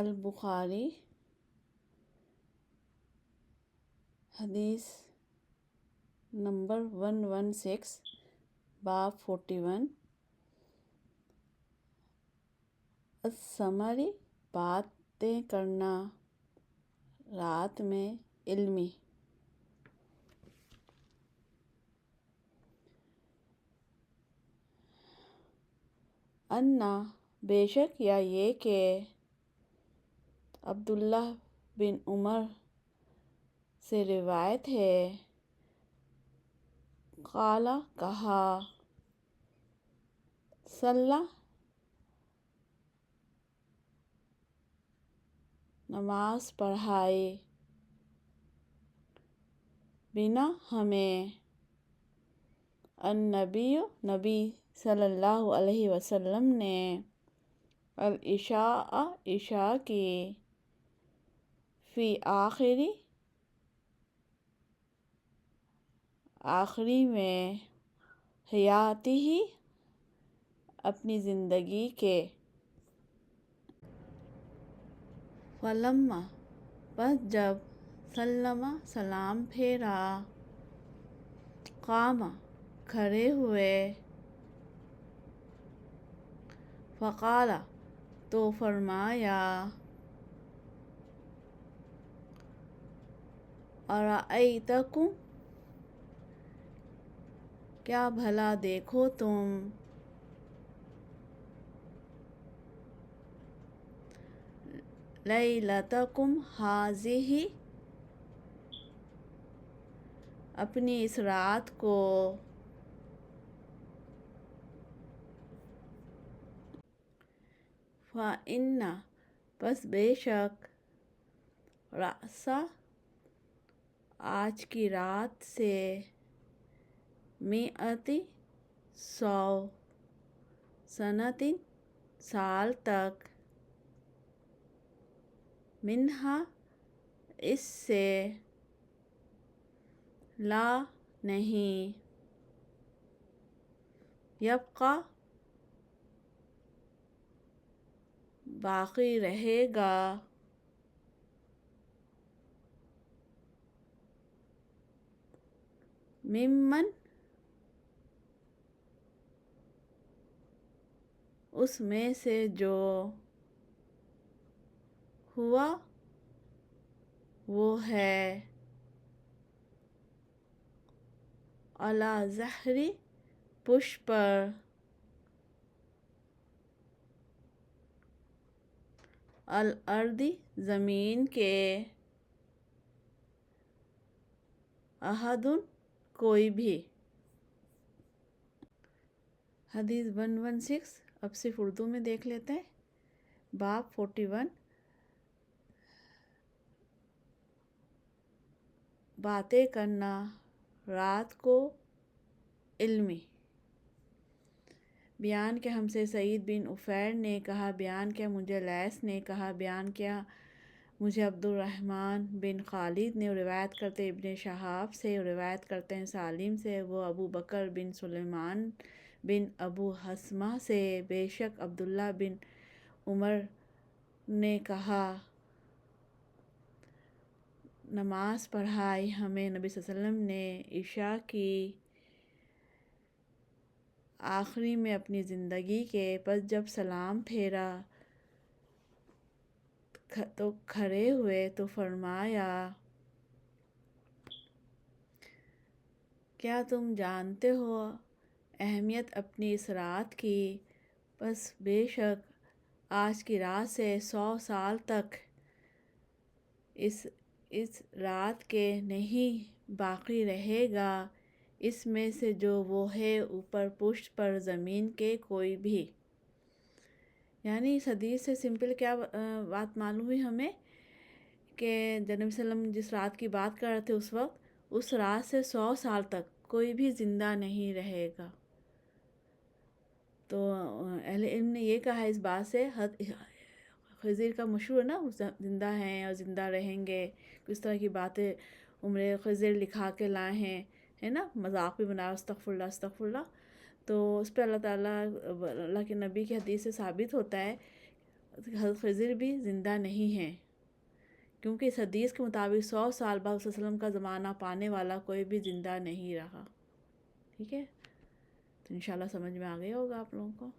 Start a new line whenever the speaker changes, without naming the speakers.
البخاری حدیث نمبر 116 باب 41 السمری باتیں کرنا رات میں علمی۔ انا بے شک یا یہ کہ عبداللہ بن عمر سے روایت ہے، قال کہا، صلی نماز پڑھائی، بنا ہمیں، النبی نبی صلی اللہ علیہ وسلم نے، العشاء عشاء کی، فی آخری میں، حیاتی ہی اپنی زندگی کے، فلما پس جب، سلم سلام پھیرا، قام کھڑے ہوئے، فقال تو فرمایا، ارأیتکم کیا بھلا دیکھو تم، لیلتکم ھذہ اپنی اس رات کو، فإن پس بے شک، رأس آج کی رات سے، مئۃ 100 سنۃ سال تک، منہا اس سے، لا نہیں، یبقی باقی رہے گا، ممن اس میں سے جو، ہوا وہ ہے، علی ظہر پشت پر، الارض زمین کے، احد کوئی بھی۔ حدیث 116 اب صرف اردو میں دیکھ لیتے ہیں۔ باب 41 باتیں کرنا رات کو علمی۔ بیان کیا ہم سے سعید بن عفیر نے کہا، بیان کیا مجھے لیث نے کہا، بیان کیا مجھے عبد الرحمن بن خالد نے، روایت کرتے ابن شہاب سے، روایت کرتے ہیں سالم سے، وہ ابو بکر بن سلیمان بن ابو حسمہ سے، بے شک عبداللہ بن عمر نے کہا، نماز پڑھائی ہمیں نبی صلی اللہ علیہ وسلم نے، عشاء کی، آخری میں اپنی زندگی کے، پس جب سلام پھیرا تو کھڑے ہوئے، تو فرمایا، کیا تم جانتے ہو اہمیت اپنی اس رات کی، پس بے شک آج کی رات سے 100 سال تک اس رات کے نہیں باقی رہے گا، اس میں سے جو وہ ہے، اوپر پشت پر زمین کے کوئی بھی۔ یعنی اس حدیث سے سمپل کیا بات معلوم ہوئی ہمیں، کہ جب نبی صلی اللہ علیہ وسلم جس رات کی بات کر رہے تھے اس وقت، اس رات سے 100 سال تک کوئی بھی زندہ نہیں رہے گا۔ تو اہل علم نے یہ کہا اس بات سے، خضر کا مشہور ہے نا، زندہ ہیں اور زندہ رہیں گے، کس طرح کی باتیں عمر خضر لکھا کے لائے ہیں، ہے نا، مذاق بھی بنا، استغفر اللہ استغفر اللہ۔ تو اس پہ اللہ تعالیٰ، اللہ کے نبی کی حدیث سے ثابت ہوتا ہے، حضرت خضر بھی زندہ نہیں ہیں، کیونکہ اس حدیث کے مطابق 100 سال بعد صلی اللہ علیہ وسلم کا زمانہ پانے والا کوئی بھی زندہ نہیں رہا۔ ٹھیک ہے، تو انشاءاللہ سمجھ میں آ گیا ہوگا آپ لوگوں کو۔